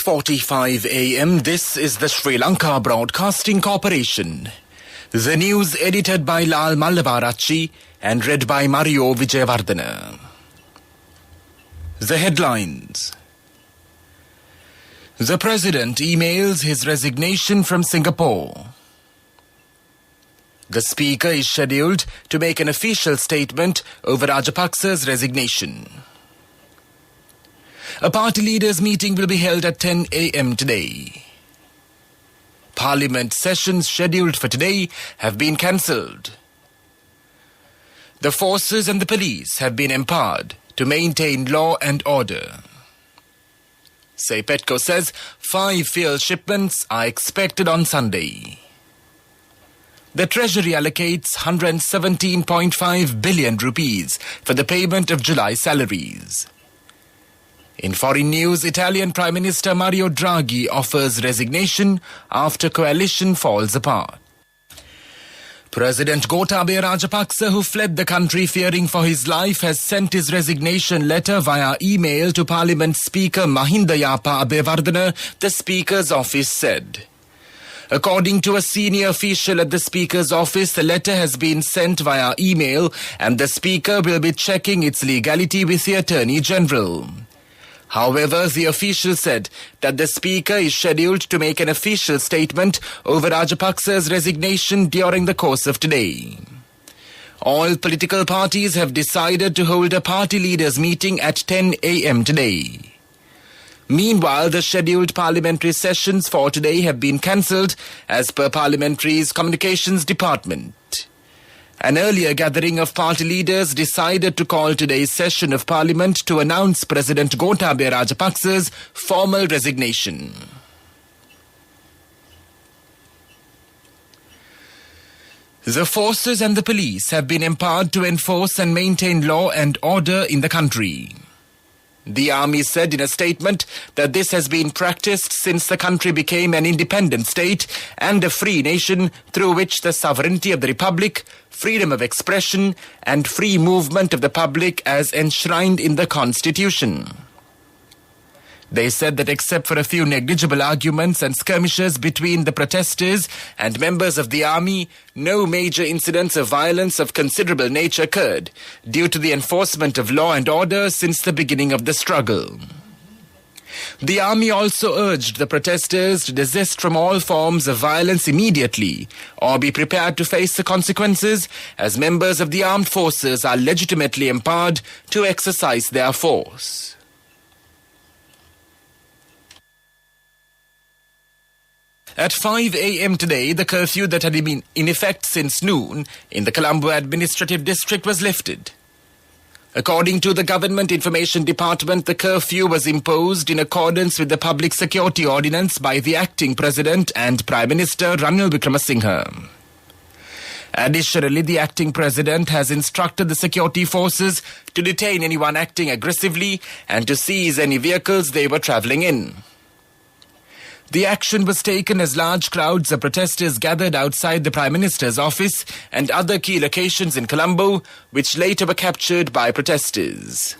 6:45 a.m. This is the Sri Lanka Broadcasting Corporation. The news edited by Lal Mallavarachi and read by Mario Vijayavardhana. The headlines. The President emails his resignation from Singapore. The Speaker is scheduled to make an official statement over Rajapaksa's resignation. A party leaders' meeting will be held at 10 a.m. today. Parliament sessions scheduled for today have been cancelled. The forces and the police have been empowered to maintain law and order. Petco says 5 fuel shipments are expected on Sunday. The Treasury allocates 117.5 billion rupees for the payment of July salaries. In foreign news, Italian Prime Minister Mario Draghi offers resignation after coalition falls apart. President Gotabaya Rajapaksa, who fled the country fearing for his life, has sent his resignation letter via email to Parliament Speaker Mahinda Yapa Abeyewardena, the Speaker's office said. According to a senior official at the Speaker's office, the letter has been sent via email and the Speaker will be checking its legality with the Attorney General. However, the official said that the Speaker is scheduled to make an official statement over Rajapaksa's resignation during the course of today. All political parties have decided to hold a party leaders' meeting at 10 a.m. today. Meanwhile, the scheduled parliamentary sessions for today have been cancelled as per Parliamentary's Communications Department. An earlier gathering of party leaders decided to call today's session of Parliament to announce President Gotabaya Rajapaksa's formal resignation. The forces and the police have been empowered to enforce and maintain law and order in the country. The army said in a statement that this has been practiced since the country became an independent state and a free nation through which the sovereignty of the republic, freedom of expression and free movement of the public as enshrined in the constitution. They said that except for a few negligible arguments and skirmishes between the protesters and members of the army, no major incidents of violence of considerable nature occurred due to the enforcement of law and order since the beginning of the struggle. The army also urged the protesters to desist from all forms of violence immediately or be prepared to face the consequences as members of the armed forces are legitimately empowered to exercise their force. At 5 a.m. today, the curfew that had been in effect since noon in the Colombo Administrative District was lifted. According to the Government Information Department, the curfew was imposed in accordance with the Public Security Ordinance by the Acting President and Prime Minister Ranil Wickremesinghe. Additionally, the Acting President has instructed the security forces to detain anyone acting aggressively and to seize any vehicles they were travelling in. The action was taken as large crowds of protesters gathered outside the Prime Minister's office and other key locations in Colombo, which later were captured by protesters.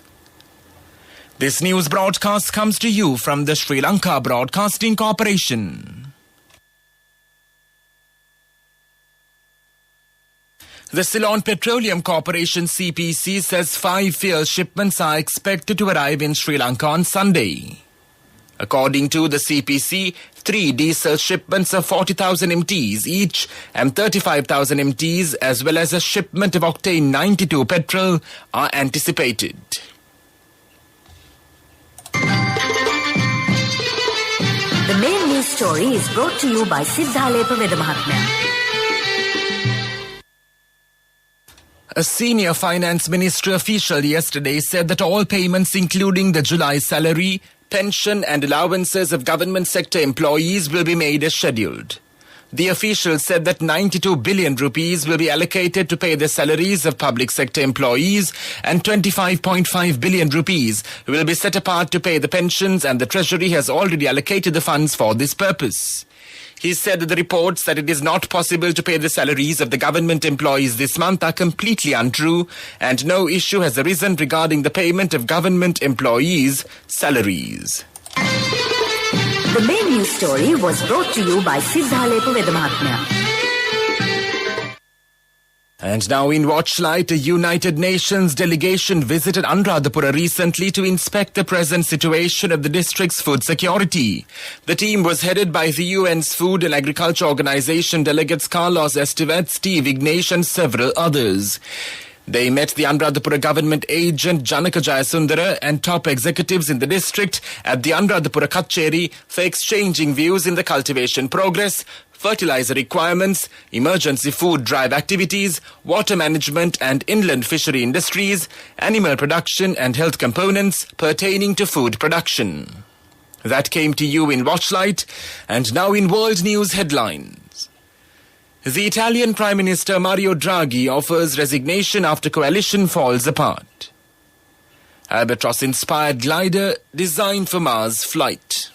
This news broadcast comes to you from the Sri Lanka Broadcasting Corporation. The Ceylon Petroleum Corporation CPC says 5 fuel shipments are expected to arrive in Sri Lanka on Sunday. According to the CPC, 3 diesel shipments of 40,000 MTs each and 35,000 MTs as well as a shipment of octane 92 petrol are anticipated. The main news story is brought to you by Siddhalepa Vedamahatmya. A senior finance ministry official yesterday said that all payments including the July salary, pension and allowances of government sector employees will be made as scheduled. The official said that 92 billion rupees will be allocated to pay the salaries of public sector employees and 25.5 billion rupees will be set apart to pay the pensions, and the Treasury has already allocated the funds for this purpose. He said that the reports that it is not possible to pay the salaries of the government employees this month are completely untrue, and no issue has arisen regarding the payment of government employees' salaries. The main news story was brought to you by Siddhalepa Vedamahatmya. And now in Watchlight, a United Nations delegation visited Anuradhapura recently to inspect the present situation of the district's food security. The team was headed by the UN's Food and Agriculture Organization delegates Carlos Estevez, Steve Ignace and several others. They met the Anuradhapura government agent Janaka Jayasundara and top executives in the district at the Anuradhapura Kacheri for exchanging views in the cultivation progress, fertilizer requirements, emergency food drive activities, water management and inland fishery industries, animal production and health components pertaining to food production. That came to you in Watchlight, and now in World News Headlines. The Italian Prime Minister Mario Draghi offers resignation after coalition falls apart. Albatross-inspired glider designed for Mars flight.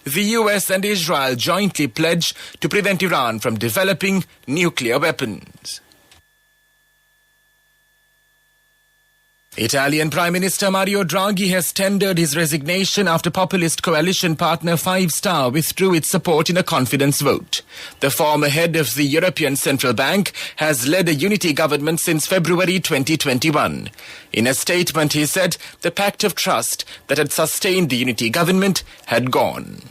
The US and Israel jointly pledge to prevent Iran from developing nuclear weapons. Italian Prime Minister Mario Draghi has tendered his resignation after populist coalition partner Five Star withdrew its support in a confidence vote. The former head of the European Central Bank has led a unity government since February 2021. In a statement, he said the pact of trust that had sustained the unity government had gone.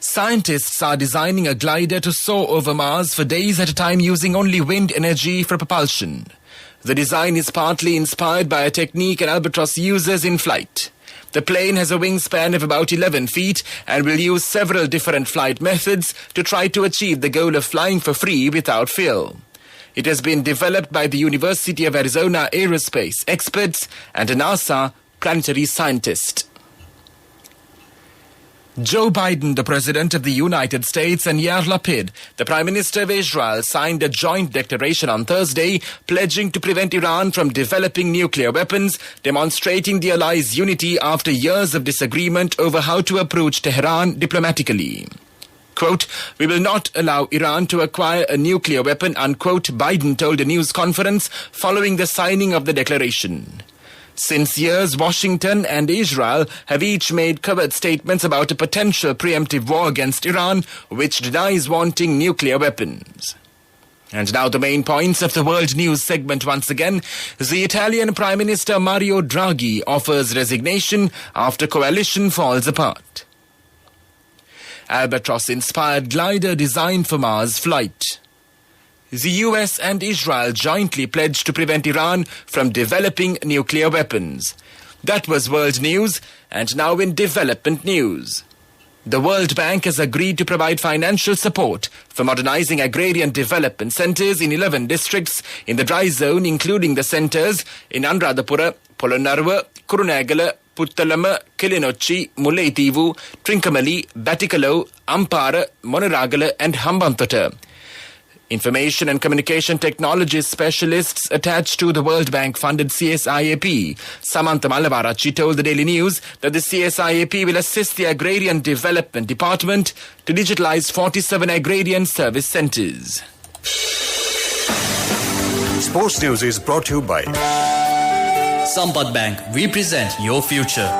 Scientists are designing a glider to soar over Mars for days at a time using only wind energy for propulsion. The design is partly inspired by a technique an albatross uses in flight. The plane has a wingspan of about 11 feet and will use several different flight methods to try to achieve the goal of flying for free without fuel. It has been developed by the University of Arizona aerospace experts and a NASA planetary scientist. Joe Biden, the President of the United States, and Yair Lapid, the Prime Minister of Israel, signed a joint declaration on Thursday pledging to prevent Iran from developing nuclear weapons, demonstrating the allies' unity after years of disagreement over how to approach Tehran diplomatically. Quote, "We will not allow Iran to acquire a nuclear weapon," unquote, Biden told a news conference following the signing of the declaration. Since years, Washington and Israel have each made covert statements about a potential preemptive war against Iran, which denies wanting nuclear weapons. And now the main points of the World News segment once again. The Italian Prime Minister Mario Draghi offers resignation after coalition falls apart. Albatross-inspired glider designed for Mars flight. The US and Israel jointly pledged to prevent Iran from developing nuclear weapons. That was World News, and now in development news. The World Bank has agreed to provide financial support for modernizing agrarian development centers in 11 districts in the dry zone, including the centers in Anuradhapura, Polonnaruwa, Kurunegala, Puttalama, Kilinochi, Mullaitivu, Trincomalee, Batticaloa, Ampara, Monaragala and Hambantota. Information and communication technology specialists attached to the World Bank-funded CSIAP, Samantha Malavarachi, told the Daily News that the CSIAP will assist the Agrarian Development Department to digitalize 47 agrarian service centers. Sports News is brought to you by Sampath Bank. We present your future.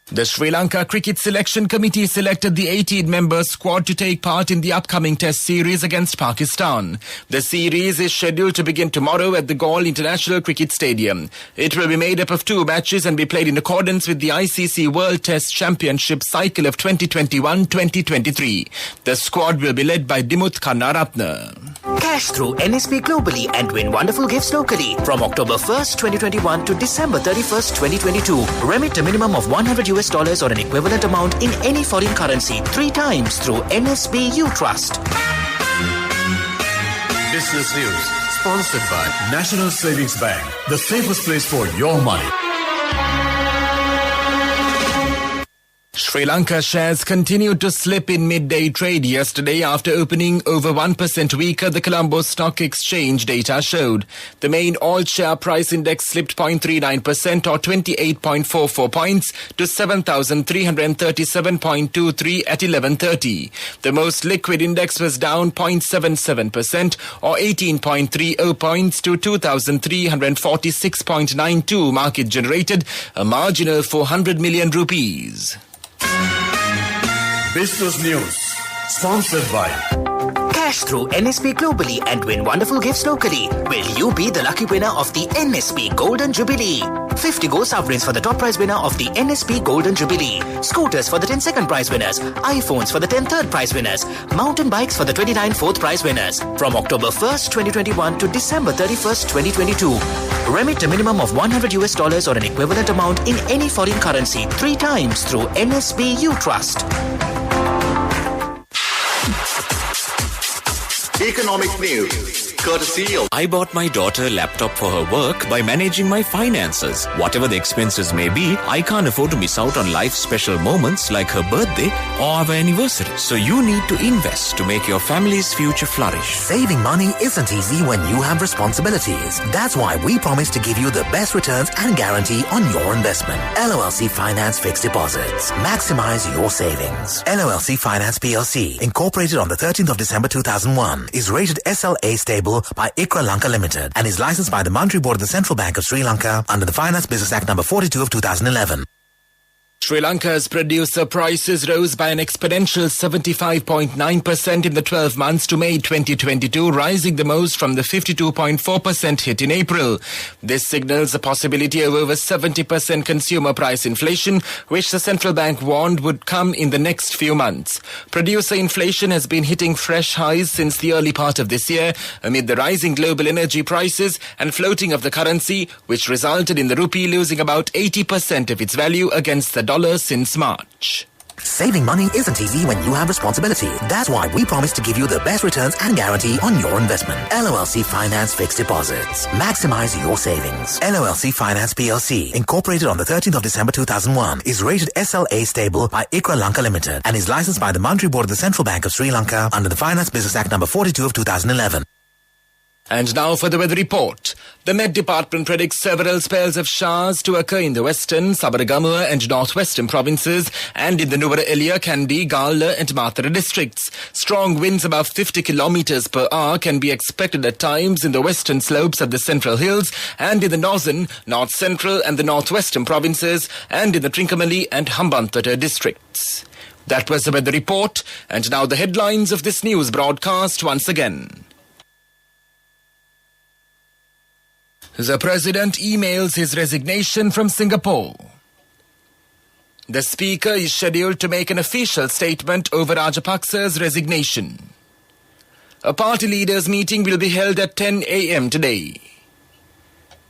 The Sri Lanka Cricket Selection Committee selected the 18-member squad to take part in the upcoming Test series against Pakistan. The series is scheduled to begin tomorrow at the Galle International Cricket Stadium. It will be made up of 2 matches and be played in accordance with the ICC World Test Championship cycle of 2021-2023. The squad will be led by Dimuth Kannaratne. Cash through NSP globally and win wonderful gifts locally. From October 1st, 2021 to December 31st, 2022. Remit a minimum of $100 or an equivalent amount in any foreign currency 3 times through NSB U Trust. Business News, sponsored by National Savings Bank, the safest place for your money. Sri Lanka shares continued to slip in midday trade yesterday after opening over 1% weaker, the Colombo Stock Exchange data showed. The main all-share price index slipped 0.39% or 28.44 points to 7,337.23 at 11:30. The most liquid index was down 0.77% or 18.30 points to 2,346.92. Market generated a marginal 400 million rupees. Business News, sponsored by Cash through NSP globally and win wonderful gifts locally. Will you be the lucky winner of the NSP Golden Jubilee? 50 gold sovereigns for the top prize winner of the NSP Golden Jubilee. Scooters for the 10 second prize winners. iPhones for the 10 third prize winners. Mountain bikes for the 29 fourth prize winners. From October 1st, 2021 to December 31st, 2022. Remit a minimum of $100 or an equivalent amount in any foreign currency 3 times through NSB You Trust. Economic news, courtesy of... I bought my daughter a laptop for her work by managing my finances. Whatever the expenses may be, I can't afford to miss out on life's special moments like her birthday or our anniversary. So you need to invest to make your family's future flourish. Saving money isn't easy when you have responsibilities. That's why we promise to give you the best returns and guarantee on your investment. LOLC Finance Fixed Deposits. Maximize your savings. LOLC Finance PLC, incorporated on the 13th of December 2001, is rated SLA stable by ICRA Lanka Limited and is licensed by the Monetary Board of the Central Bank of Sri Lanka under the Finance Business Act number 42 of 2011. Sri Lanka's producer prices rose by an exponential 75.9% in the 12 months to May 2022, rising the most from the 52.4% hit in April. This signals a possibility of over 70% consumer price inflation, which the central bank warned would come in the next few months. Producer inflation has been hitting fresh highs since the early part of this year, amid the rising global energy prices and floating of the currency, which resulted in the rupee losing about 80% of its value against the dollar since March. Saving money isn't easy when you have responsibility. That's why we promise to give you the best returns and guarantee on your investment. LOLC Finance Fixed Deposits. Maximize your savings. LOLC Finance PLC, incorporated on the 13th of December 2001, is rated SLA stable by ICRA Lanka Limited and is licensed by the Monetary Board of the Central Bank of Sri Lanka under the Finance Business Act number 42 of 2011. And now for the weather report. The Met Department predicts several spells of showers to occur in the western, Sabaragamuwa and northwestern provinces and in the Nuwara Eliya, Kandy, Galla and Matara districts. Strong winds above 50 kilometers per hour can be expected at times in the western slopes of the Central Hills and in the northern, north central and the northwestern provinces and in the Trincomalee and Hambantota districts. That was the weather report, and now the headlines of this news broadcast once again. The President emails his resignation from Singapore. The Speaker is scheduled to make an official statement over Rajapaksa's resignation. A party leaders' meeting will be held at 10 a.m. today.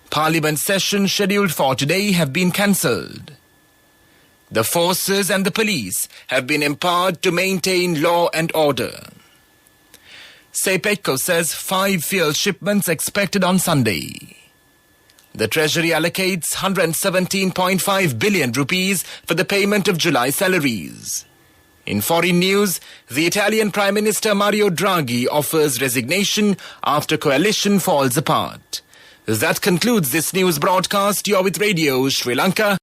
Parliament sessions scheduled for today have been cancelled. The forces and the police have been empowered to maintain law and order. SEPECO says 5 fuel shipments expected on Sunday. The Treasury allocates 117.5 billion rupees for the payment of July salaries. In foreign news, the Italian Prime Minister Mario Draghi offers resignation after coalition falls apart. That concludes this news broadcast. You're with Radio Sri Lanka.